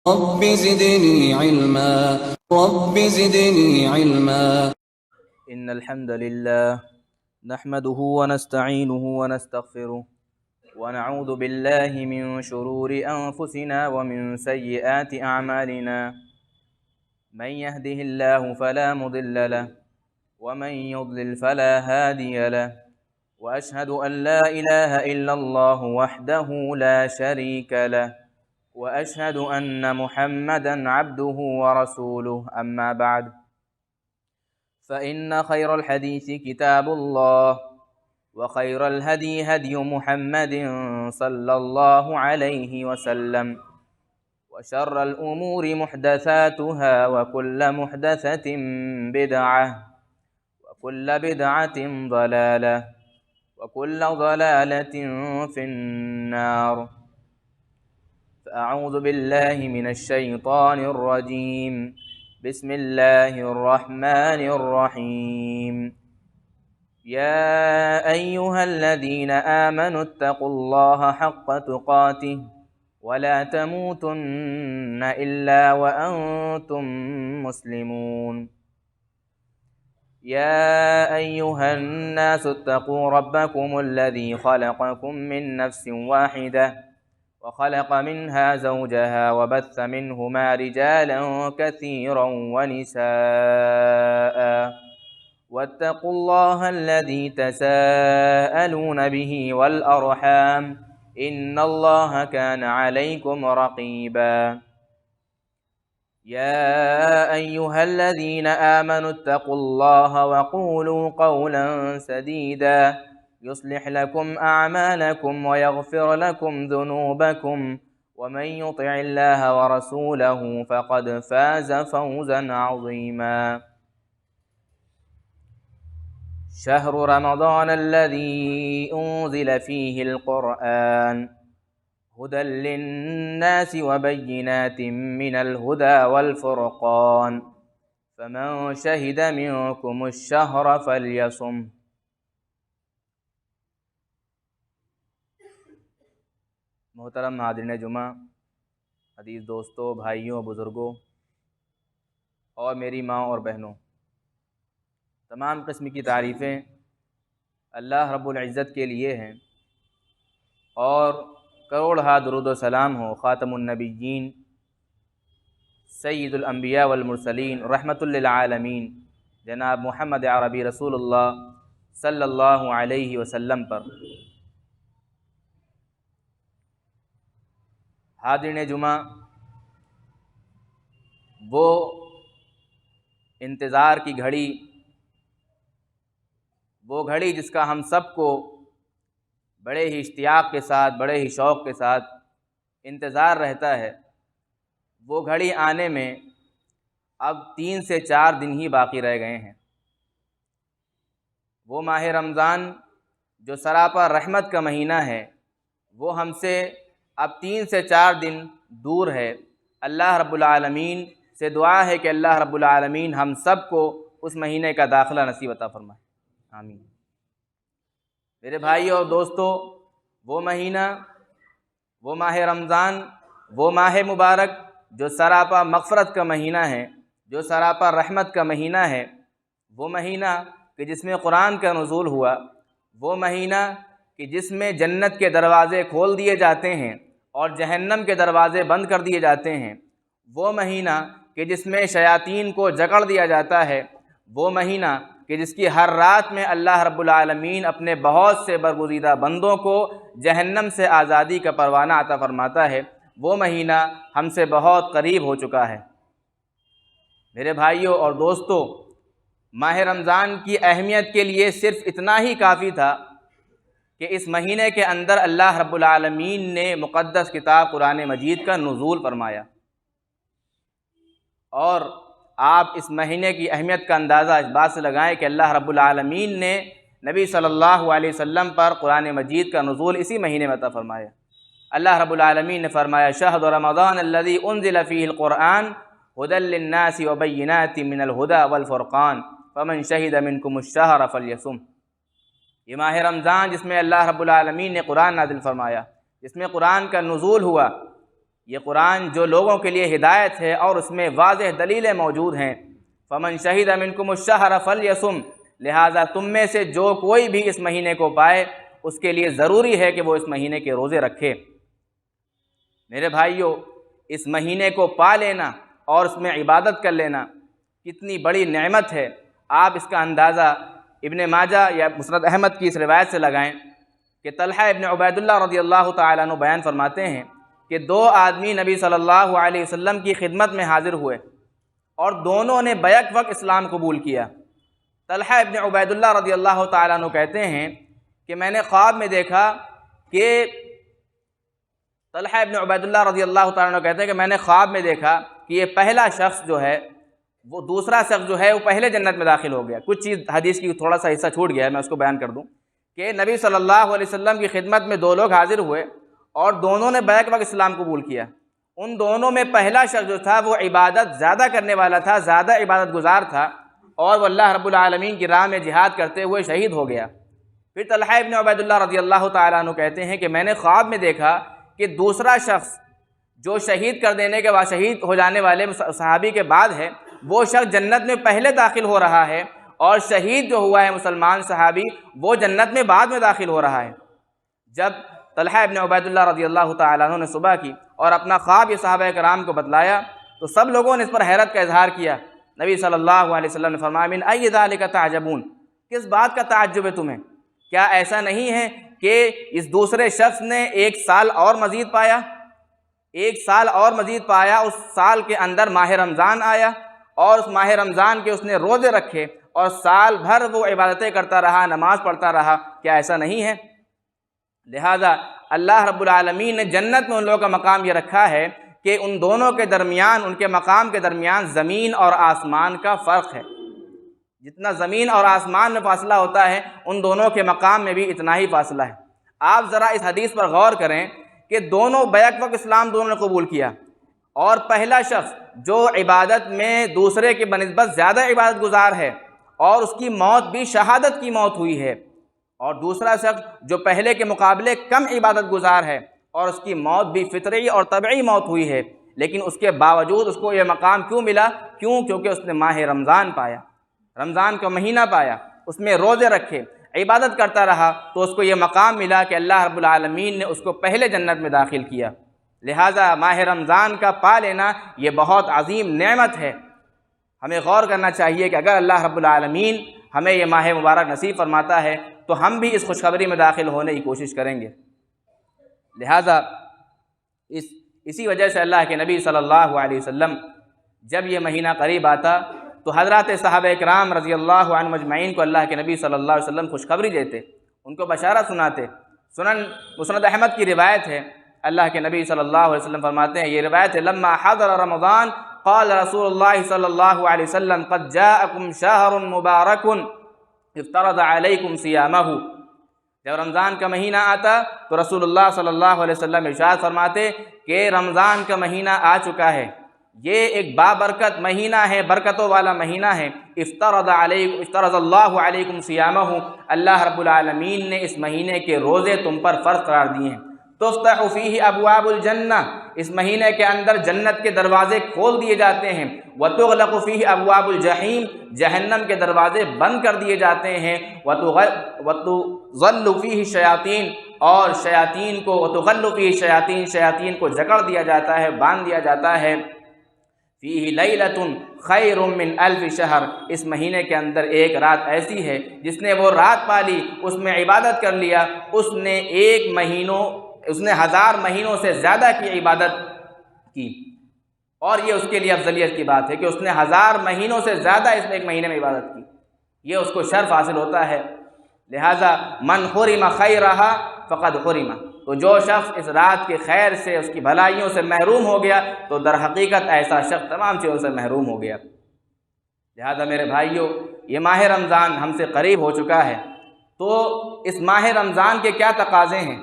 رب زدني علما رب زدني علما. إن الحمد لله نحمده ونستعينه ونستغفره ونعوذ بالله من شرور أنفسنا ومن سيئات أعمالنا. من يهده الله فلا مضل له ومن يضلل فلا هادي له، وأشهد أن لا إله إلا الله وحده لا شريك له، وأشهد أن محمدًا عبده ورسوله. أما بعد، فإن خير الحديث كتاب الله، وخير الهدي هدي محمد صلى الله عليه وسلم، وشر الأمور محدثاتها، وكل محدثة بدعة، وكل بدعة ضلالة، وكل ضلالة في النار. فأعوذ بالله من الشيطان الرجيم. بسم الله الرحمن الرحيم. يا أيها الذين آمنوا اتقوا الله حق تقاته ولا تموتن إلا وأنتم مسلمون. يا أيها الناس اتقوا ربكم الذي خلقكم من نفس واحدة وخلق منها زوجها وبث منهما رجالا كثيرا ونساء، واتقوا الله الذي تساءلون به والأرحام إن الله كان عليكم رقيبا. يا أيها الذين آمنوا اتقوا الله وقولوا قولا سديدا يصلح لكم أعمالكم ويغفر لكم ذنوبكم، ومن يطع الله ورسوله فقد فاز فوزا عظيما. شهر رمضان الذي أنزل فيه القرآن هدى للناس وبينات من الهدى والفرقان، فمن شهد منكم الشهر فليصم. محترم حاضرین جمعہ، عزیز دوستوں، بھائیوں، بزرگوں اور میری ماں اور بہنوں، تمام قسم کی تعریفیں اللہ رب العزت کے لیے ہیں، اور کروڑ درود و سلام ہو خاتم النبیین سید الانبیاء والمرسلین رحمۃ للعالمین جناب محمد عربی رسول اللہ صلی اللہ علیہ وسلم پر۔ حاضرین جمعہ، وہ انتظار کی گھڑی، وہ گھڑی جس کا ہم سب کو بڑے ہی اشتیاق کے ساتھ، بڑے ہی شوق کے ساتھ انتظار رہتا ہے، وہ گھڑی آنے میں اب 3 سے 4 دن ہی باقی رہ گئے ہیں۔ وہ ماہ رمضان جو سراپا رحمت کا مہینہ ہے، وہ ہم سے اب 3 سے 4 دن دور ہے۔ اللہ رب العالمین سے دعا ہے کہ اللہ رب العالمین ہم سب کو اس مہینے کا داخلہ نصیب عطا فرمائے، آمین۔ میرے بھائیو اور دوستو، وہ مہینہ، وہ ماہ رمضان، وہ ماہ مبارک جو سراپا مغفرت کا مہینہ ہے، جو سراپا رحمت کا مہینہ ہے، وہ مہینہ کہ جس میں قرآن کا نزول ہوا، وہ مہینہ کہ جس میں جنت کے دروازے کھول دیے جاتے ہیں اور جہنم کے دروازے بند کر دیے جاتے ہیں، وہ مہینہ کہ جس میں شیاطین کو جکڑ دیا جاتا ہے، وہ مہینہ کہ جس کی ہر رات میں اللہ رب العالمین اپنے بہت سے برگزیدہ بندوں کو جہنم سے آزادی کا پروانہ عطا فرماتا ہے، وہ مہینہ ہم سے بہت قریب ہو چکا ہے۔ میرے بھائیوں اور دوستو، ماہ رمضان کی اہمیت کے لیے صرف اتنا ہی کافی تھا کہ اس مہینے کے اندر اللہ رب العالمین نے مقدس کتاب قرآن مجید کا نزول فرمایا، اور آپ اس مہینے کی اہمیت کا اندازہ اس بات سے لگائیں کہ اللہ رب العالمین نے نبی صلی اللہ علیہ وسلم پر قرآن مجید کا نزول اسی مہینے میں عطا فرمایا۔ اللہ رب العالمین نے فرمایا، شہر رمضان الذی انزل فیہ القرآن ہدی للناس وبینات من الہدی والفرقان فمن شہد منکم الشہر فلیصم۔ یہ ماہ رمضان جس میں اللہ رب العالمین نے قرآن نازل فرمایا، جس میں قرآن کا نزول ہوا، یہ قرآن جو لوگوں کے لیے ہدایت ہے اور اس میں واضح دلیلیں موجود ہیں۔ فمن شہد منکم الشہر فلیصم، لہٰذا تم میں سے جو کوئی بھی اس مہینے کو پائے اس کے لیے ضروری ہے کہ وہ اس مہینے کے روزے رکھے۔ میرے بھائیوں، اس مہینے کو پا لینا اور اس میں عبادت کر لینا کتنی بڑی نعمت ہے۔ آپ اس کا اندازہ ابن ماجہ یا مسند احمد کی اس روایت سے لگائیں کہ طلحہ ابن عبید اللہ رضی اللہ تعالیٰ عنہ بیان فرماتے ہیں کہ 2 آدمی نبی صلی اللہ علیہ وسلم کی خدمت میں حاضر ہوئے اور دونوں نے بیک وقت اسلام قبول کیا۔ طلحہ ابن عبید اللہ رضی اللہ تعالیٰ عنہ کہتے ہیں کہ میں نے خواب میں دیکھا کہ طلحہ ابن عبید اللہ رضی اللہ تعالیٰ عنہ کہتے ہیں کہ میں نے خواب میں دیکھا کہ یہ پہلا شخص جو ہے وہ دوسرا شخص جو ہے وہ پہلے جنت میں داخل ہو گیا۔ کچھ چیز حدیث کی تھوڑا سا حصہ چھوٹ گیا ہے، میں اس کو بیان کر دوں کہ نبی صلی اللہ علیہ وسلم کی خدمت میں 2 لوگ حاضر ہوئے اور دونوں نے بیک وقت اسلام قبول کیا۔ ان دونوں میں پہلا شخص جو تھا وہ عبادت زیادہ کرنے والا تھا، زیادہ عبادت گزار تھا، اور وہ اللہ رب العالمین کی راہ میں جہاد کرتے ہوئے شہید ہو گیا۔ پھر طلحہ ابن عبید اللہ رضی اللہ تعالیٰ عنہ کہتے ہیں کہ میں نے خواب میں دیکھا کہ دوسرا شخص جو شہید کر دینے کے بعد شہید ہو جانے والے صحابی کے بعد ہے، وہ شخص جنت میں پہلے داخل ہو رہا ہے، اور شہید جو ہوا ہے مسلمان صحابی وہ جنت میں بعد میں داخل ہو رہا ہے۔ جب طلحہ ابن عبید اللہ رضی اللہ تعالیٰ عنہ نے صبح کی اور اپنا خواب یہ صحابہ کرام کو بتلایا تو سب لوگوں نے اس پر حیرت کا اظہار کیا۔ نبی صلی اللہ علیہ وسلم نے فرمایا من ای ذالک تعجبون، کس بات کا تعجب ہے تمہیں؟ کیا ایسا نہیں ہے کہ اس دوسرے شخص نے 1 سال اور مزید پایا؟ 1 سال اور مزید پایا، اس سال کے اندر ماہ رمضان آیا اور اس ماہ رمضان کے اس نے روزے رکھے اور سال بھر وہ عبادتیں کرتا رہا، نماز پڑھتا رہا، کیا ایسا نہیں ہے؟ لہذا اللہ رب العالمین نے جنت میں ان لوگوں کا مقام یہ رکھا ہے کہ ان دونوں کے درمیان، ان کے مقام کے درمیان زمین اور آسمان کا فرق ہے۔ جتنا زمین اور آسمان میں فاصلہ ہوتا ہے ان دونوں کے مقام میں بھی اتنا ہی فاصلہ ہے۔ آپ ذرا اس حدیث پر غور کریں کہ دونوں بیک وقت اسلام دونوں نے قبول کیا، اور پہلا شخص جو عبادت میں دوسرے کی بنسبت زیادہ عبادت گزار ہے اور اس کی موت بھی شہادت کی موت ہوئی ہے، اور دوسرا شخص جو پہلے کے مقابلے کم عبادت گزار ہے اور اس کی موت بھی فطری اور طبعی موت ہوئی ہے، لیکن اس کے باوجود اس کو یہ مقام کیوں ملا؟ کیونکہ اس نے ماہ رمضان پایا، رمضان کا مہینہ پایا، اس میں روزے رکھے، عبادت کرتا رہا، تو اس کو یہ مقام ملا کہ اللہ رب العالمین نے اس کو پہلے جنت میں داخل کیا۔ لہٰذا ماہ رمضان کا پا لینا یہ بہت عظیم نعمت ہے۔ ہمیں غور کرنا چاہیے کہ اگر اللہ رب العالمین ہمیں یہ ماہ مبارک نصیب فرماتا ہے تو ہم بھی اس خوشخبری میں داخل ہونے کی کوشش کریں گے۔ لہٰذا اسی وجہ سے اللہ کے نبی صلی اللہ علیہ وسلم جب یہ مہینہ قریب آتا تو حضرات صحابہ کرام رضی اللہ عنہم اجمعین کو اللہ کے نبی صلی اللہ علیہ وسلم خوشخبری دیتے، ان کو بشارت سناتے۔ مسند احمد کی روایت ہے، اللہ کے نبی صلی اللہ علیہ وسلم فرماتے ہیں، یہ روایت ہے، لما حضر رمضان قال رسول اللہ صلی اللہ علیہ وسلم قد جاءکم شہر مبارک افترض علیکم صیامہ۔ جب رمضان کا مہینہ آتا تو رسول اللہ صلی اللہ علیہ وسلم ارشاد فرماتے کہ رمضان کا مہینہ آ چکا ہے، یہ ایک بابرکت مہینہ ہے، برکتوں والا مہینہ ہے، افترض اللہ علیکم صیامہ، اللہ رب العالمین نے اس مہینے کے روزے تم پر فرض قرار دیے ہیں۔ تفتح فیہ ابواب الجنہ، اس مہینے کے اندر جنت کے دروازے کھول دیے جاتے ہیں، وتغلق فیہ ابواب الجحیم، جہنم کے دروازے بند کر دیے جاتے ہیں، وتغل فیہ الشیاطین، اور شیاطین کو وتغل فیہ الشیاطین، شیاطین کو جکڑ دیا جاتا ہے، باندھ دیا جاتا ہے۔ فیہ لیلۃ خیر من الف شہر، اس مہینے کے اندر ایک رات ایسی ہے جس نے وہ رات پالی، اس میں عبادت کر لیا، اس نے 1000 مہینوں سے زیادہ کی عبادت کی، اور یہ اس کے لیے افضلیت کی بات ہے کہ اس نے 1000 مہینوں سے زیادہ اس میں ایک مہینے میں عبادت کی، یہ اس کو شرف حاصل ہوتا ہے۔ لہٰذا من حرم خیرہ فقد حرم، تو جو شخص اس رات کے خیر سے، اس کی بھلائیوں سے محروم ہو گیا تو در حقیقت ایسا شخص تمام چیزوں سے محروم ہو گیا۔ لہذا میرے بھائیوں، یہ ماہ رمضان ہم سے قریب ہو چکا ہے، تو اس ماہ رمضان کے کیا تقاضے ہیں؟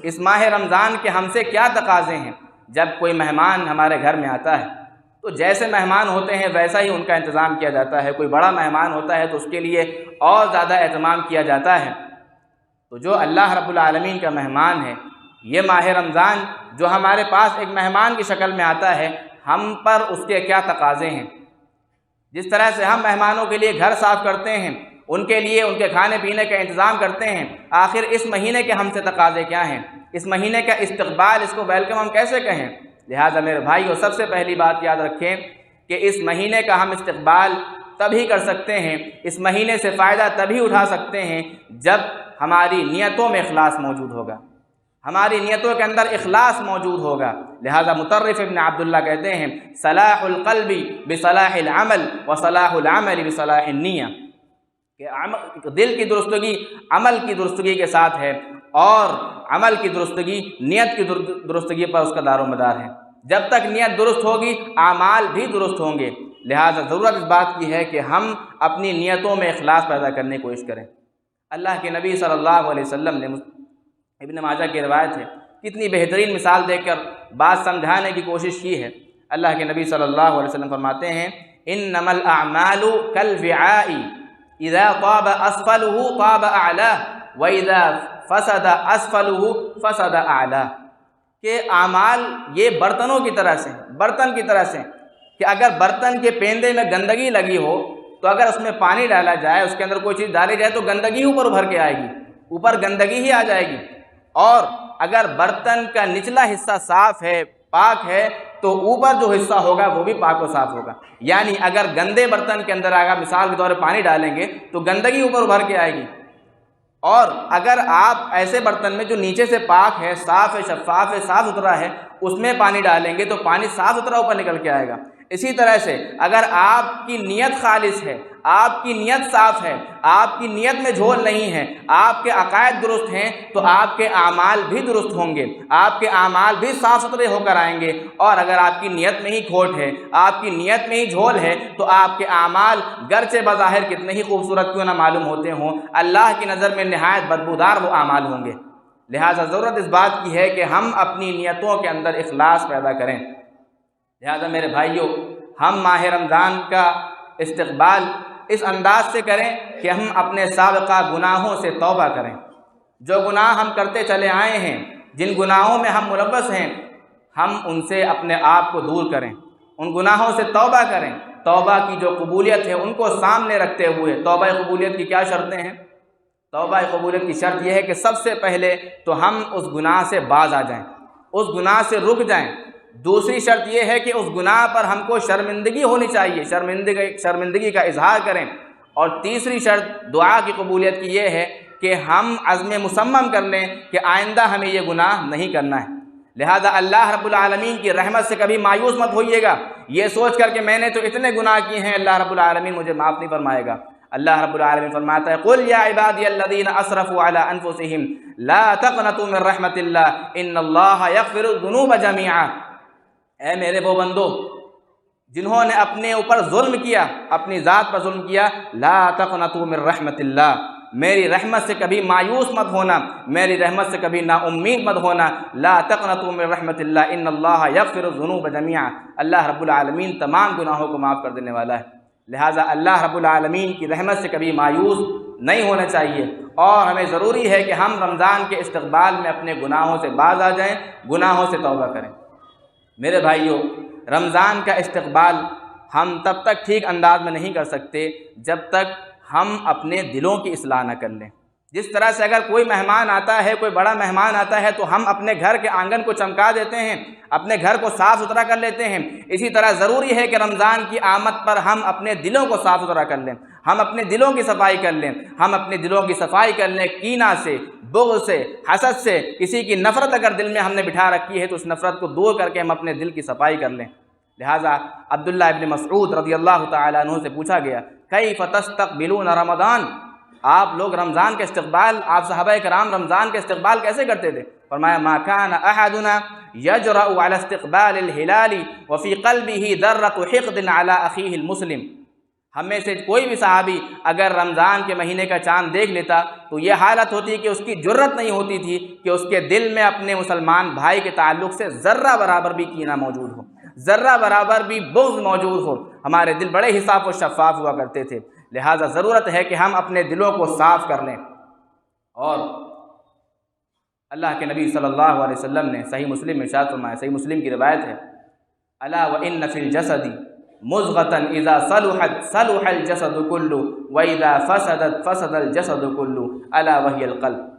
اس ماہ رمضان کے ہم سے کیا تقاضے ہیں؟ جب کوئی مہمان ہمارے گھر میں آتا ہے تو جیسے مہمان ہوتے ہیں ویسا ہی ان کا انتظام کیا جاتا ہے، کوئی بڑا مہمان ہوتا ہے تو اس کے لیے اور زیادہ اہتمام کیا جاتا ہے۔ تو جو اللہ رب العالمین کا مہمان ہے، یہ ماہ رمضان جو ہمارے پاس ایک مہمان کی شکل میں آتا ہے ہم پر اس کے کیا تقاضے ہیں۔ جس طرح سے ہم مہمانوں کے لیے گھر صاف کرتے ہیں، ان کے لیے ان کے کھانے پینے کا انتظام کرتے ہیں، آخر اس مہینے کے ہم سے تقاضے کیا ہیں؟ اس مہینے کا استقبال، اس کو ویلکم ہم کیسے کہیں؟ لہٰذا میرے بھائیو، سب سے پہلی بات یاد رکھیں کہ اس مہینے کا ہم استقبال تبھی کر سکتے ہیں، اس مہینے سے فائدہ تبھی اٹھا سکتے ہیں جب ہماری نیتوں میں اخلاص موجود ہوگا، ہماری نیتوں کے اندر اخلاص موجود ہوگا۔ لہذا مطرف ابن عبداللہ کہتے ہیں صلاح القلب بصلاح العمل وصلاح العمل بصلاح النیہ، کہ دل کی درستگی عمل کی درستگی کے ساتھ ہے، اور عمل کی درستگی نیت کی درستگی پر اس کا دار و مدار ہے۔ جب تک نیت درست ہوگی اعمال بھی درست ہوں گے۔ لہذا ضرورت اس بات کی ہے کہ ہم اپنی نیتوں میں اخلاص پیدا کرنے کی کوشش کریں۔ اللہ کے نبی صلی اللہ علیہ وسلم نے، ابن ماجہ کی روایت ہے، کتنی بہترین مثال دے کر بات سمجھانے کی کوشش کی ہے۔ اللہ کے نبی صلی اللہ علیہ وسلم فرماتے ہیں انما الاعمال كالوعاء اذا طاب اسفله طاب اعلاه واذا فسد اسفله فسد اعلاه، کہ اعمال یہ برتنوں کی طرح سے، برتن کی طرح سے، کہ اگر برتن کے پیندے میں گندگی لگی ہو تو اگر اس میں پانی ڈالا جائے، اس کے اندر کوئی چیز ڈالی جائے تو گندگی اوپر ابھر کے آئے گی، اوپر گندگی ہی آ جائے گی۔ اور اگر برتن کا نچلا حصہ صاف ہے، پاک ہے، تو اوپر جو حصہ ہوگا وہ بھی پاک و صاف ہوگا۔ یعنی اگر گندے برتن کے اندر آگا مثال کے طور پر پانی ڈالیں گے تو گندگی اوپر ابھر کے آئے گی، اور اگر آپ ایسے برتن میں جو نیچے سے پاک ہے، صاف ہے، شفاف ہے، صاف ستھرا ہے، اس میں پانی ڈالیں گے تو پانی صاف ستھرا اوپر نکل کے آئے گا۔ اسی طرح سے اگر آپ کی نیت خالص ہے، آپ کی نیت صاف ہے، آپ کی نیت میں جھول نہیں ہے، آپ کے عقائد درست ہیں، تو آپ کے اعمال بھی درست ہوں گے، آپ کے اعمال بھی صاف ستھرے ہو کر آئیں گے۔ اور اگر آپ کی نیت میں ہی کھوٹ ہے، آپ کی نیت میں ہی جھول ہے، تو آپ کے اعمال گرچہ بظاہر کتنے ہی خوبصورت کیوں نہ معلوم ہوتے ہوں، اللہ کی نظر میں نہایت بدبودار وہ اعمال ہوں گے۔ لہٰذا ضرورت اس بات کی ہے کہ ہم اپنی نیتوں کے اندر اخلاص پیدا کریں۔ لہذا میرے بھائیوں، ہم ماہ رمضان کا استقبال اس انداز سے کریں کہ ہم اپنے سابقہ گناہوں سے توبہ کریں۔ جو گناہ ہم کرتے چلے آئے ہیں، جن گناہوں میں ہم ملوث ہیں، ہم ان سے اپنے آپ کو دور کریں، ان گناہوں سے توبہ کریں۔ توبہ کی جو قبولیت ہے ان کو سامنے رکھتے ہوئے، توبہ قبولیت کی کیا شرطیں ہیں؟ توبہ قبولیت کی شرط یہ ہے کہ سب سے پہلے تو ہم اس گناہ سے باز آ جائیں، اس گناہ سے رک جائیں۔ دوسری شرط یہ ہے کہ اس گناہ پر ہم کو شرمندگی ہونی چاہیے، شرمندگی کا اظہار کریں۔ اور تیسری شرط دعا کی قبولیت کی یہ ہے کہ ہم عزم مصمم کر لیں کہ آئندہ ہمیں یہ گناہ نہیں کرنا ہے۔ لہذا اللہ رب العالمین کی رحمت سے کبھی مایوس مت ہوئیے گا یہ سوچ کر کہ میں نے تو اتنے گناہ کیے ہیں، اللہ رب العالمین مجھے معاف نہیں فرمائے گا۔ اللہ رب العالمین فرماتا ہے قُلْ يَا عِبَادِيَ الَّذِينَ أَسْرَفُوا عَلَىٰ أَنفُسِهِمْ لَا تَقْنَطُوا مِن رَحْمَةِ اللَّهِ إِنَّ اللَّهَ يَغْفِرُ الذُّنُوبَ جَمِيعًا، اے میرے وہ بندو جنہوں نے اپنے اوپر ظلم کیا، اپنی ذات پر ظلم کیا، لا تقنطوا من رحمت اللہ، میری رحمت سے کبھی مایوس مت ہونا، میری رحمت سے کبھی نا امید مت ہونا۔ لا تقنطوا من رحمت اللہ ان اللہ یغفر الذنوب جميعا، اللہ رب العالمین تمام گناہوں کو معاف کر دینے والا ہے۔ لہٰذا اللہ رب العالمین کی رحمت سے کبھی مایوس نہیں ہونا چاہیے، اور ہمیں ضروری ہے کہ ہم رمضان کے استقبال میں اپنے گناہوں سے باز آ جائیں، گناہوں سے توبہ کریں۔ میرے بھائیوں، رمضان کا استقبال ہم تب تک ٹھیک انداز میں نہیں کر سکتے جب تک ہم اپنے دلوں کی اصلاح نہ کر لیں۔ جس طرح سے اگر کوئی مہمان آتا ہے، کوئی بڑا مہمان آتا ہے، تو ہم اپنے گھر کے آنگن کو چمکا دیتے ہیں، اپنے گھر کو صاف ستھرا کر لیتے ہیں، اسی طرح ضروری ہے کہ رمضان کی آمد پر ہم اپنے دلوں کو صاف ستھرا کر لیں، ہم اپنے دلوں کی صفائی کر لیں، ہم اپنے دلوں کی صفائی کر لیں، کینہ سے، بغض سے، حسد سے، کسی کی نفرت اگر دل میں ہم نے بٹھا رکھی ہے تو اس نفرت کو دور کر کے ہم اپنے دل کی صفائی کر لیں۔ لہٰذا عبداللہ ابن مسعود رضی اللہ تعالیٰ عنہ سے پوچھا گیا کیف تستقبلون رمضان، آپ لوگ رمضان کے استقبال، آپ صحابہ کرام رمضان کے استقبال کیسے کرتے تھے؟ فرمایا ما كان احدنا يجرأ على استقبال الهلال وفي قلبه ذرة حقد على اخيه المسلم، ہم میں سے کوئی بھی صحابی اگر رمضان کے مہینے کا چاند دیکھ لیتا تو یہ حالت ہوتی کہ اس کی جرت نہیں ہوتی تھی کہ اس کے دل میں اپنے مسلمان بھائی کے تعلق سے ذرہ برابر بھی کینہ موجود ہو، ذرہ برابر بھی بغض موجود ہو۔ ہمارے دل بڑے ہی صاف و شفاف ہوا کرتے تھے۔ لہٰذا ضرورت ہے کہ ہم اپنے دلوں کو صاف کر لیں، اور اللہ کے نبی صلی اللہ علیہ وسلم نے صحیح مسلم میں ارشاد فرمایا، صحیح مسلم کی روایت ہے، الا وان فی الجسد مضغۃ اذا صلحت صلح الجسد کلہ واذا فسدت فسد الجسد کلہ الا وہی القلب۔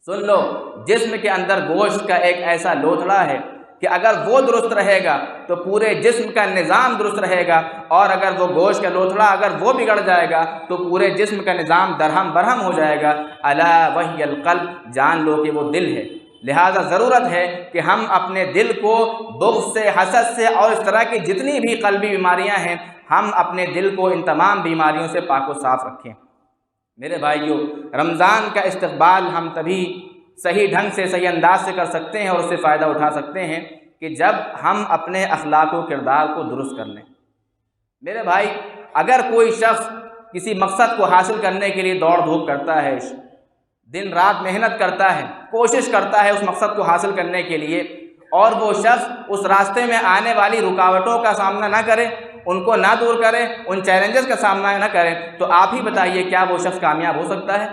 سن لو، جسم کے اندر گوشت کا ایک ایسا لوتھڑا ہے کہ اگر وہ درست رہے گا تو پورے جسم کا نظام درست رہے گا، اور اگر وہ گوشت کا لوتھڑا اگر وہ بگڑ جائے گا تو پورے جسم کا نظام درہم برہم ہو جائے گا۔ الا وہی القلب، جان لو کہ وہ دل ہے۔ لہٰذا ضرورت ہے کہ ہم اپنے دل کو بغض سے، حسد سے اور اس طرح کی جتنی بھی قلبی بیماریاں ہیں، ہم اپنے دل کو ان تمام بیماریوں سے پاک و صاف رکھیں۔ میرے بھائیو، رمضان کا استقبال ہم تبھی صحیح ڈھنگ سے، صحیح انداز سے کر سکتے ہیں اور اس سے فائدہ اٹھا سکتے ہیں کہ جب ہم اپنے اخلاق و کردار کو درست کر لیں۔ میرے بھائی، اگر کوئی شخص کسی مقصد کو حاصل کرنے کے لیے دوڑ دھوپ کرتا ہے، دن رات محنت کرتا ہے، کوشش کرتا ہے اس مقصد کو حاصل کرنے کے لیے، اور وہ شخص اس راستے میں آنے والی رکاوٹوں کا سامنا نہ کرے، ان کو نہ دور کرے، ان چیلنجز کا سامنا نہ کرے، تو آپ ہی بتائیے کیا وہ شخص کامیاب ہو سکتا ہے؟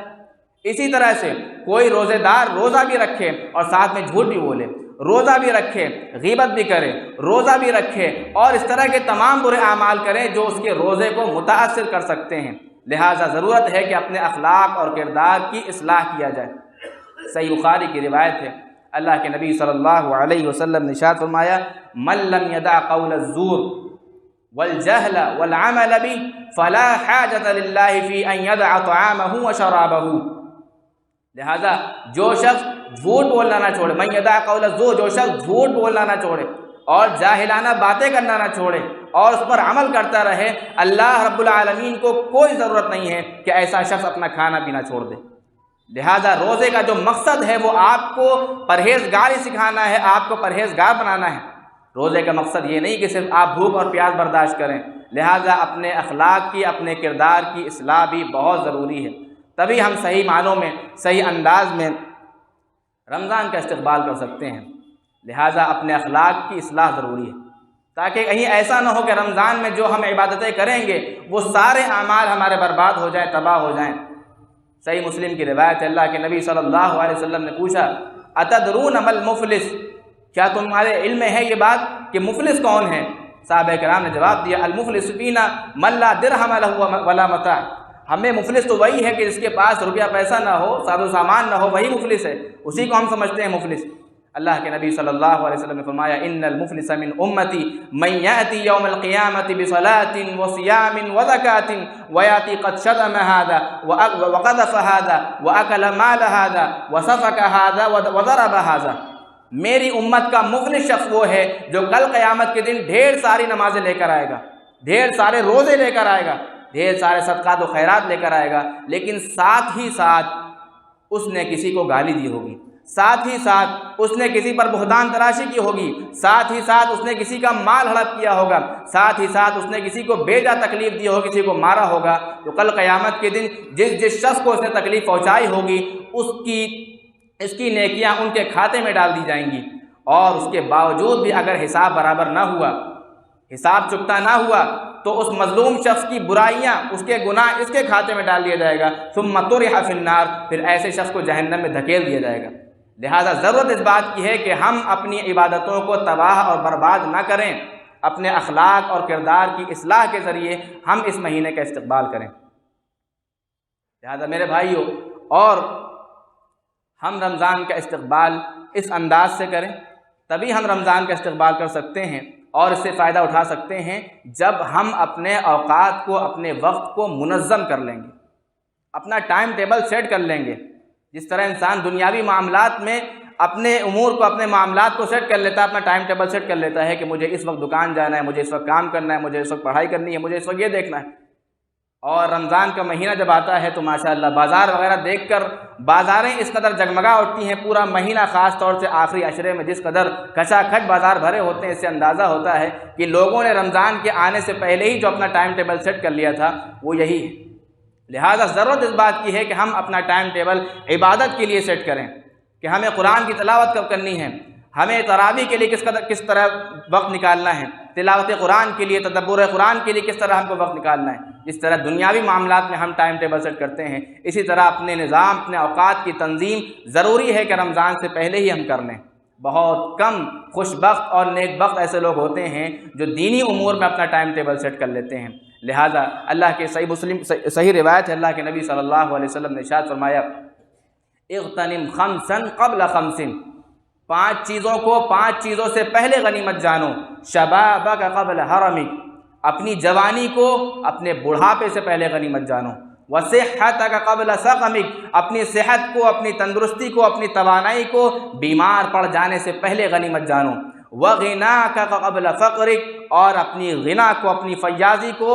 اسی طرح سے کوئی روزے دار روزہ بھی رکھے اور ساتھ میں جھوٹ بھی بولے، روزہ بھی رکھے، غیبت بھی کرے، روزہ بھی رکھے، اور اس طرح کے تمام برے اعمال کرے جو اس کے روزے کو متاثر کر سکتے ہیں۔ لہٰذا ضرورت ہے کہ اپنے اخلاق اور کردار کی اصلاح کیا جائے۔ صحیح بخاری کی روایت ہے، اللہ کے نبی صلی اللہ علیہ وسلم نے ارشاد فرمایا، من لم یدع قول الزور والجہل والعمل به فلا حاجۃ للہ فی ان یدع طعامہ وشرابہ۔ لہٰذا جو شخص جھوٹ بولنا نہ چھوڑے، من یدع قول الزور، جو شخص جھوٹ بولنا نہ چھوڑے اور جاہلانہ باتیں کرنا نہ چھوڑے اور اس پر عمل کرتا رہے، اللہ رب العالمین کو کوئی ضرورت نہیں ہے کہ ایسا شخص اپنا کھانا پینا چھوڑ دے۔ لہٰذا روزے کا جو مقصد ہے وہ آپ کو پرہیزگاری سکھانا ہے، آپ کو پرہیزگار بنانا ہے۔ روزے کا مقصد یہ نہیں کہ صرف آپ بھوک اور پیاس برداشت کریں۔ لہٰذا اپنے اخلاق کی، اپنے کردار کی اصلاح بھی بہت ضروری ہے، تبھی ہم صحیح معنوں میں، صحیح انداز میں رمضان کا استقبال کر سکتے ہیں۔ لہٰذا اپنے اخلاق کی اصلاح ضروری ہے، تاکہ کہیں ایسا نہ ہو کہ رمضان میں جو ہم عبادتیں کریں گے وہ سارے اعمال ہمارے برباد ہو جائیں، تباہ ہو جائیں۔ صحیح مسلم کی روایت ہے، اللہ کے نبی صلی اللہ علیہ وسلم نے پوچھا، اتدرون ما المفلس، کیا تمہارے علم میں ہے یہ بات کہ مفلس کون ہے؟ صحابہ کرام نے جواب دیا، المفلس فینا من لا درہم لہ ولا متاع، ہمیں مفلس تو وہی ہے کہ جس کے پاس روپیہ پیسہ نہ ہو، ساز و سامان نہ ہو، وہی مفلس ہے، اسی کو ہم سمجھتے ہیں مفلس۔ اللہ کے نبی صلی اللہ علیہ وسلم نے فرمایا، ان المفلس من امتی من یأتی یوم القیامۃ بصلاۃ وصیام وزکاۃ ویأتی قد شتم ھذا وقذف ھذا واکل مال ھذا وسفک ھذا وضرب ھذا۔ میری امت کا مفلس شخص وہ ہے جو کل قیامت کے دن ڈھیر ساری نمازیں لے کر آئے گا، ڈھیر سارے روزے لے کر آئے گا، ڈھیر سارے صدقات و خیرات لے کر آئے گا، لیکن ساتھ ہی ساتھ اس نے کسی کو گالی دی ہوگی، ساتھ ہی ساتھ اس نے کسی پر بہتان تراشی کی ہوگی، ساتھ ہی ساتھ اس نے کسی کا مال ہڑپ کیا ہوگا، ساتھ ہی ساتھ اس نے کسی کو بیجا تکلیف دی ہوگی، کسی کو مارا ہوگا، تو کل قیامت کے دن جس شخص کو اس نے تکلیف پہنچائی ہوگی اس کی نیکیاں ان کے کھاتے میں ڈال دی جائیں گی، اور اس کے باوجود بھی اگر حساب برابر نہ ہوا، حساب چکتا نہ ہوا، تو اس مظلوم شخص کی برائیاں، اس کے گناہ اس کے کھاتے میں ڈال دیا جائے گا، ثم طرح فی النار، پھر ایسے شخص کو جہنم میں دھکیل دیا جائے گا۔ لہذا ضرورت اس بات کی ہے کہ ہم اپنی عبادتوں کو تباہ اور برباد نہ کریں، اپنے اخلاق اور کردار کی اصلاح کے ذریعے ہم اس مہینے کا استقبال کریں۔ لہذا میرے بھائیوں، اور ہم رمضان کا استقبال اس انداز سے کریں، تبھی ہم رمضان کا استقبال کر سکتے ہیں اور اس سے فائدہ اٹھا سکتے ہیں جب ہم اپنے اوقات کو، اپنے وقت کو منظم کر لیں گے، اپنا ٹائم ٹیبل سیٹ کر لیں گے۔ جس طرح انسان دنیاوی معاملات میں اپنے امور کو، اپنے معاملات کو سیٹ کر لیتا ہے، اپنا ٹائم ٹیبل سیٹ کر لیتا ہے کہ مجھے اس وقت دکان جانا ہے، مجھے اس وقت کام کرنا ہے، مجھے اس وقت پڑھائی کرنی ہے، مجھے اس وقت یہ دیکھنا ہے، اور رمضان کا مہینہ جب آتا ہے تو ماشاءاللہ بازار وغیرہ دیکھ کر بازاریں اس قدر جگمگا اٹھتی ہیں، پورا مہینہ خاص طور سے آخری عشرے میں جس قدر کھچا کھچ بازار بھرے ہوتے ہیں، اس سے اندازہ ہوتا ہے کہ لوگوں نے رمضان کے آنے سے پہلے ہی جو اپنا ٹائم ٹیبل سیٹ کر لیا تھا وہ یہی ہے۔ لہٰذا ضرورت اس بات کی ہے کہ ہم اپنا ٹائم ٹیبل عبادت کے لیے سیٹ کریں کہ ہمیں قرآن کی تلاوت کب کرنی ہے، ہمیں تراویح کے لیے کس طرح وقت نکالنا ہے، تلاوت قرآن کے لیے، تدبر قرآن کے لیے کس طرح ہم کو وقت نکالنا ہے، جس طرح دنیاوی معاملات میں ہم ٹائم ٹیبل سیٹ کرتے ہیں، اسی طرح اپنے نظام، اپنے اوقات کی تنظیم ضروری ہے کہ رمضان سے پہلے ہی ہم کر لیں۔ بہت کم خوش بخت اور نیک بخت ایسے لوگ ہوتے ہیں جو دینی امور میں اپنا ٹائم ٹیبل سیٹ کر لیتے ہیں۔ لہٰذا اللہ کے صحیح روایت ہے، اللہ کے نبی صلی اللہ علیہ وسلم نے ارشاد فرمایا، اغتنم خمسا قبل خمس، 5 چیزوں کو 5 چیزوں سے پہلے غنیمت جانو۔ شبابک قبل حرمک، اپنی جوانی کو اپنے بڑھاپے سے پہلے غنیمت جانو۔ وصحتک قبل سقمک، اپنی صحت کو، اپنی تندرستی کو، اپنی توانائی کو بیمار پڑ جانے سے پہلے غنیمت جانو۔ وغناک قبل فقرک، اور اپنی غنا کو، اپنی فیاضی کو،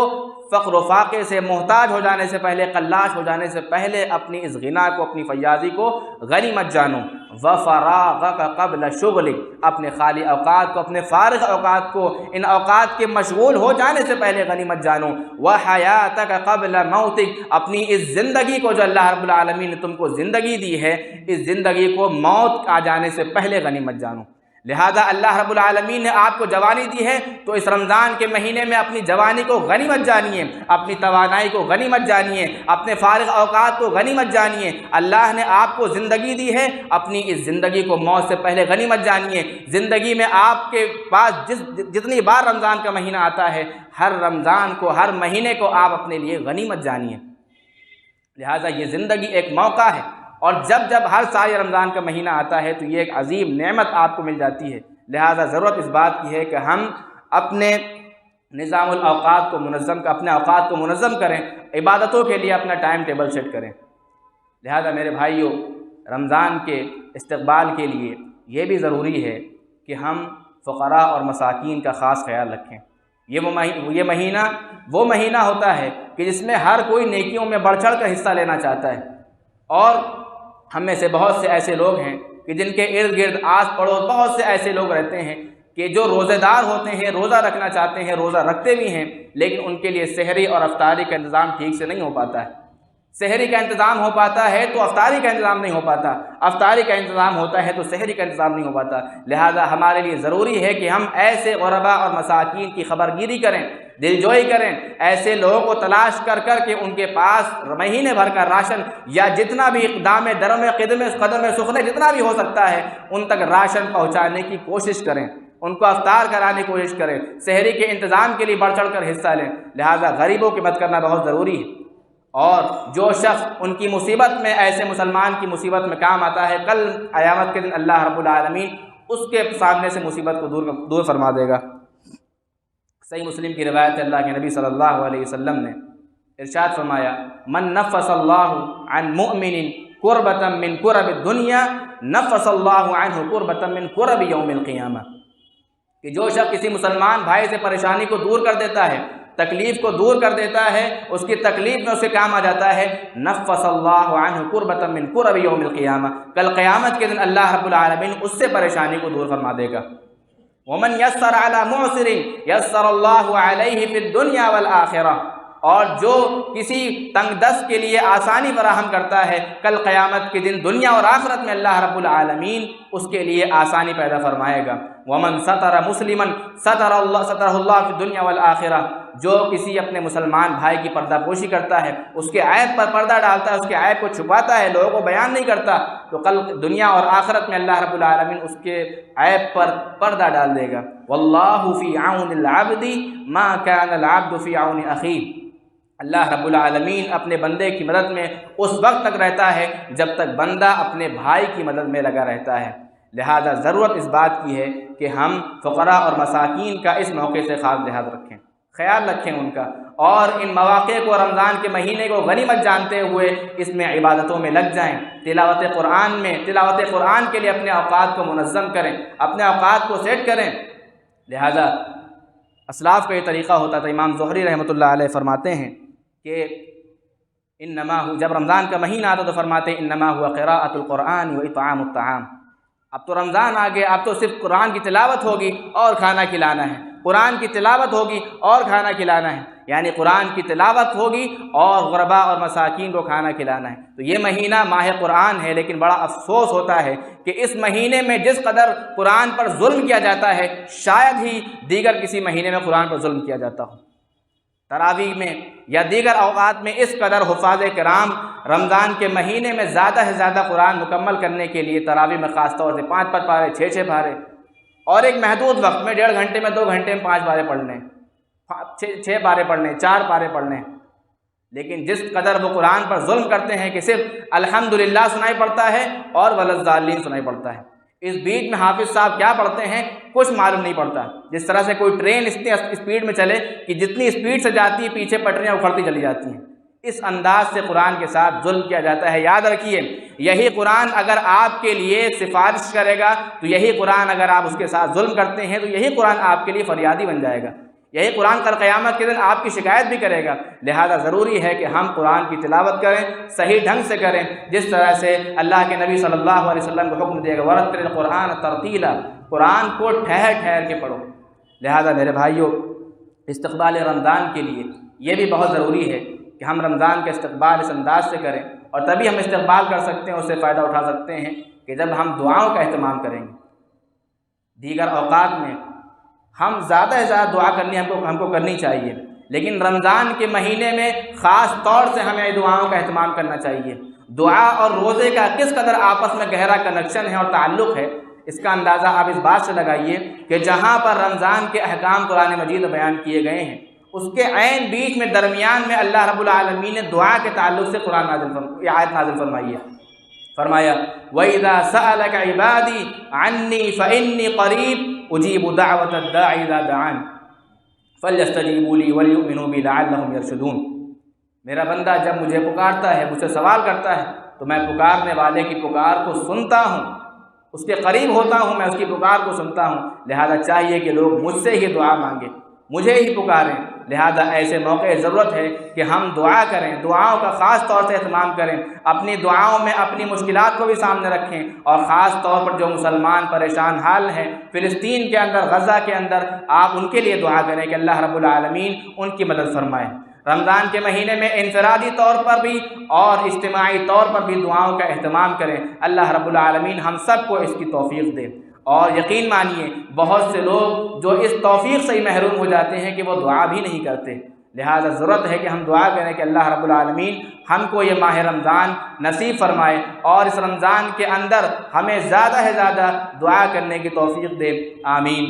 فقر و فاقے سے، محتاج ہو جانے سے پہلے، قلاش ہو جانے سے پہلے اپنی اس غنا کو، اپنی فیاضی کو غنیمت جانو۔ وفراغک قبل شغلک، اپنے خالی اوقات کو، اپنے فارغ اوقات کو ان اوقات کے مشغول ہو جانے سے پہلے غنیمت جانو۔ وحیاتک قبل موتک، اپنی اس زندگی کو جو اللہ رب العالمین نے تم کو زندگی دی ہے، اس زندگی کو موت آ جانے سے پہلے غنیمت جانو۔ لہذا اللہ رب العالمین نے آپ کو جوانی دی ہے تو اس رمضان کے مہینے میں اپنی جوانی کو غنیمت جانیے، اپنی توانائی کو غنیمت جانیے، اپنے فارغ اوقات کو غنیمت جانیے۔ اللہ نے آپ کو زندگی دی ہے، اپنی اس زندگی کو موت سے پہلے غنیمت جانیے۔ زندگی میں آپ کے پاس جتنی بار رمضان کا مہینہ آتا ہے، ہر رمضان کو، ہر مہینے کو آپ اپنے لیے غنیمت جانیے۔ لہذا یہ زندگی ایک موقع ہے، اور جب جب ہر سال یہ رمضان کا مہینہ آتا ہے تو یہ ایک عظیم نعمت آپ کو مل جاتی ہے۔ لہذا ضرورت اس بات کی ہے کہ ہم اپنے نظام الاوقات کو اپنے اوقات کو منظم کریں، عبادتوں کے لیے اپنا ٹائم ٹیبل سیٹ کریں۔ لہذا میرے بھائیوں، رمضان کے استقبال کے لیے یہ بھی ضروری ہے کہ ہم فقراء اور مساکین کا خاص خیال رکھیں۔ یہ مہینہ وہ مہینہ ہوتا ہے کہ جس میں ہر کوئی نیکیوں میں بڑھ چڑھ کر حصہ لینا چاہتا ہے، اور ہم میں سے بہت سے ایسے لوگ ہیں کہ جن کے ارد گرد آس پڑوس بہت سے ایسے لوگ رہتے ہیں کہ جو روزے دار ہوتے ہیں، روزہ رکھنا چاہتے ہیں، روزہ رکھتے بھی ہیں، لیکن ان کے لیے سحری اور افطاری کا انتظام ٹھیک سے نہیں ہو پاتا ہے۔ سحری کا انتظام ہو پاتا ہے تو افطاری کا انتظام نہیں ہو پاتا، افطاری کا انتظام ہوتا ہے تو سحری کا انتظام نہیں ہو پاتا۔ لہذا ہمارے لیے ضروری ہے کہ ہم ایسے غرباء اور مساکین کی خبرگیری کریں، دلجوئی کریں، ایسے لوگوں کو تلاش کر کے ان کے پاس مہینے بھر کا راشن یا جتنا بھی اقدام درم قدم سخنے جتنا بھی ہو سکتا ہے ان تک راشن پہنچانے کی کوشش کریں، ان کو افطار کرانے کی کوشش کریں، سحری کے انتظام کے لیے بڑھ چڑھ کر حصہ لیں۔ لہذا غریبوں کی مدد کرنا بہت ضروری ہے، اور جو شخص ان کی مصیبت میں، ایسے مسلمان کی مصیبت میں کام آتا ہے، کل قیامت کے دن اللہ رب العالمین اس کے سامنے سے مصیبت کو دور فرما دے گا۔ صحیح مسلم کی روایت ہے، اللہ کے نبی صلی اللہ علیہ وسلم نے ارشاد فرمایا، من نفس اللہ عن مؤمن کربۃ من کرب الدنیا نفس اللہ عنہ کربۃ من کرب یوم القیامہ، کہ جو شخص کسی مسلمان بھائی سے پریشانی کو دور کر دیتا ہے، تکلیف کو دور کر دیتا ہے، اس کی تکلیف میں اسے کام آ جاتا ہے، نفس اللہ عنہ کربۃ من کرب یوم القیامہ، کل قیامت کے دن اللہ رب العالمین اس سے پریشانی کو دور فرما دے گا۔ ومن یسر علی معسر یسر اللہ علیہ فی الدنیا والآخرہ، اور جو کسی تنگ دست کے لیے آسانی فراہم کرتا ہے، کل قیامت کے دن دنیا اور آخرت میں اللہ رب العالمین اس کے لیے آسانی پیدا فرمائے گا۔ ومن ستر مسلما سترہ اللہ فی الدنیا والآخرہ، جو کسی اپنے مسلمان بھائی کی پردہ پوشی کرتا ہے، اس کے عیب پر پردہ ڈالتا ہے، اس کے عیب کو چھپاتا ہے، لوگوں کو بیان نہیں کرتا، تو کل دنیا اور آخرت میں اللہ رب العالمین اس کے عیب پر پردہ ڈال دے گا۔ واللہ فی عون العبد ما کان العبد فی عون اخیہ، اللہ رب العالمین اپنے بندے کی مدد میں اس وقت تک رہتا ہے جب تک بندہ اپنے بھائی کی مدد میں لگا رہتا ہے۔ لہذا ضرورت اس بات کی ہے کہ ہم فقراء اور مساکین کا اس موقع سے خاص لحاظ رکھیں، خیال رکھیں ان کا، اور ان مواقع کو، رمضان کے مہینے کو غنیمت جانتے ہوئے اس میں عبادتوں میں لگ جائیں، تلاوت قرآن کے لیے اپنے اوقات کو منظم کریں، اپنے اوقات کو سیٹ کریں۔ لہذا اسلاف کا یہ طریقہ ہوتا تھا، امام زہری رحمۃ اللہ علیہ فرماتے ہیں کہ جب رمضان کا مہینہ آتا تو فرماتے انما هو قراءۃ القرآن و اطعام الطعام، اب تو رمضان آ گیا، اب تو صرف قرآن کی تلاوت ہوگی اور کھانا کھلانا ہے، قرآن کی تلاوت ہوگی اور کھانا کھلانا ہے، یعنی قرآن کی تلاوت ہوگی اور غرباء اور مساکین کو کھانا کھلانا ہے۔ تو یہ مہینہ ماہ قرآن ہے، لیکن بڑا افسوس ہوتا ہے کہ اس مہینے میں جس قدر قرآن پر ظلم کیا جاتا ہے، شاید ہی دیگر کسی مہینے میں قرآن پر ظلم کیا جاتا ہو۔ تراویح میں یا دیگر اوقات میں اس قدر حفاظ کرام رمضان کے مہینے میں زیادہ سے زیادہ قرآن مکمل کرنے کے لیے تراویح میں خاص طور سے 5 پارے 6 پارے اور ایک محدود وقت میں 1.5 گھنٹے میں 2 گھنٹے میں 5 پارے پڑھنے، 6 پارے پڑھنے، 4 پارے پڑھنے، لیکن جس قدر وہ قرآن پر ظلم کرتے ہیں کہ صرف الحمدللہ سنائی پڑتا ہے اور وللضالین سنائی پڑتا ہے۔ اس بیچ میں حافظ صاحب کیا پڑھتے ہیں کچھ معلوم نہیں پڑتا۔ جس طرح سے کوئی ٹرین اتنی اسپیڈ میں چلے کہ جتنی اسپیڈ سے جاتی ہے پیچھے پٹریاں اکھڑتی چلی جاتی ہیں، اس انداز سے قرآن کے ساتھ ظلم کیا جاتا ہے۔ یاد رکھیے، یہی قرآن اگر آپ کے لیے سفارش کرے گا تو یہی قرآن اگر آپ اس کے ساتھ ظلم کرتے ہیں تو یہی قرآن آپ کے لیے فریادی بن جائے گا، یہی قرآن کل قیامت کے دن آپ کی شکایت بھی کرے گا۔ لہذا ضروری ہے کہ ہم قرآن کی تلاوت کریں، صحیح ڈھنگ سے کریں، جس طرح سے اللہ کے نبی صلی اللہ علیہ وسلم کو حکم دیا گا ورتل القرآن ترتیلا، قرآن کو ٹھہر ٹھہر کے پڑھو۔ لہذا میرے بھائیوں، استقبال رمضان کے لیے یہ بھی بہت ضروری ہے کہ ہم رمضان کا استقبال اس انداز سے کریں، اور تبھی ہم استقبال کر سکتے ہیں، اس سے فائدہ اٹھا سکتے ہیں کہ جب ہم دعاؤں کا اہتمام کریں گے۔ دیگر اوقات میں ہم زیادہ سے زیادہ دعا کرنی ہم کو کرنی چاہیے، لیکن رمضان کے مہینے میں خاص طور سے ہمیں دعاؤں کا اہتمام کرنا چاہیے۔ دعا اور روزے کا کس قدر آپس میں گہرا کنیکشن ہے اور تعلق ہے، اس کا اندازہ آپ اس بات سے لگائیے کہ جہاں پر رمضان کے احکام قرآن مجید میں بیان کیے گئے ہیں، اس کے عین بیچ میں درمیان میں اللہ رب العالمین نے دعا کے تعلق سے قرآن آیت نازل فرمائی ہے۔ فرمایا وَإِذَا سَأَلَكَ عِبَادِي عَنِّي فَإِنِّي قَرِيبٌ أُجِيبُ دَعْوَةَ الدَّاعِ إِذَا دَعَانِ فَلْيَسْتَجِيبُوا لِي وَلْيُؤْمِنُوا بِي لَعَلَّهُمْ يَرْشُدُونَ۔ میرا بندہ جب مجھے پکارتا ہے، مجھ سے سوال کرتا ہے، تو میں پکارنے والے کی پکار کو سنتا ہوں، اس کے قریب ہوتا ہوں، میں اس کی پکار کو سنتا ہوں۔ لہذا چاہیے کہ لوگ مجھ سے ہی دعا مانگیں، مجھے ہی پکاریں۔ لہذا ایسے موقع ضرورت ہے کہ ہم دعا کریں، دعاؤں کا خاص طور سے اہتمام کریں، اپنی دعاؤں میں اپنی مشکلات کو بھی سامنے رکھیں، اور خاص طور پر جو مسلمان پریشان حال ہیں فلسطین کے اندر، غزہ کے اندر، آپ ان کے لیے دعا کریں کہ اللہ رب العالمین ان کی مدد فرمائے۔ رمضان کے مہینے میں انفرادی طور پر بھی اور اجتماعی طور پر بھی دعاؤں کا اہتمام کریں۔ اللہ رب العالمین ہم سب کو اس کی توفیق دے۔ اور یقین مانیے بہت سے لوگ جو اس توفیق سے ہی محروم ہو جاتے ہیں کہ وہ دعا بھی نہیں کرتے۔ لہذا ضرورت ہے کہ ہم دعا کریں کہ اللہ رب العالمین ہم کو یہ ماہ رمضان نصیب فرمائے، اور اس رمضان کے اندر ہمیں زیادہ سے زیادہ دعا کرنے کی توفیق دے، آمین۔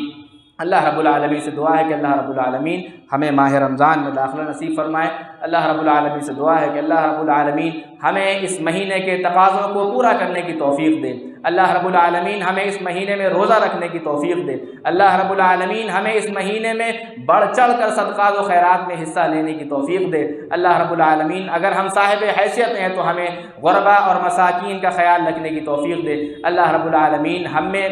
اللہ رب العالمین سے دعا ہے کہ اللہ رب العالمین ہمیں ماہ رمضان میں داخلہ نصیب فرمائے۔ اللہ رب العالمین سے دعا ہے کہ اللہ رب العالمین ہمیں اس مہینے کے تقاضوں کو پورا کرنے کی توفیق دے۔ اللہ رب العالمین ہمیں اس مہینے میں روزہ رکھنے کی توفیق دے۔ اللہ رب العالمین ہمیں اس مہینے میں بڑھ چڑھ کر صدقات و خیرات میں حصہ لینے کی توفیق دے۔ اللہ رب العالمین اگر ہم صاحب حیثیت ہیں تو ہمیں غربا اور مساکین کا خیال رکھنے کی توفیق دے۔ اللہ رب العالمین ہم میں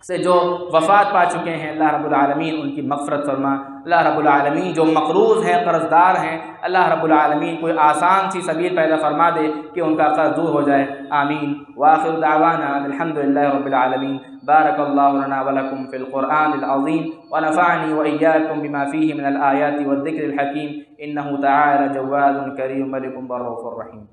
سے جو وفات پا چکے ہیں اللہ رب العالمین ان کی مغفرت فرما۔ اللہ رب العالمین جو مقروض ہیں، قرض دار ہیں، اللہ رب العالمین کوئی آسان سی سبیل پیدا فرما دے کہ ان کا قرض دور ہو جائے، آمین۔ وآخر دعوانا الحمدللہ رب العالمین۔ بارک اللہ لنا ولکم فی القرآن العظیم ونفعنی وإیاکم بما فیہ من الآیات والذکر الحکیم، انہ تعالی جواد کریم ملک بر رؤوف رحیم۔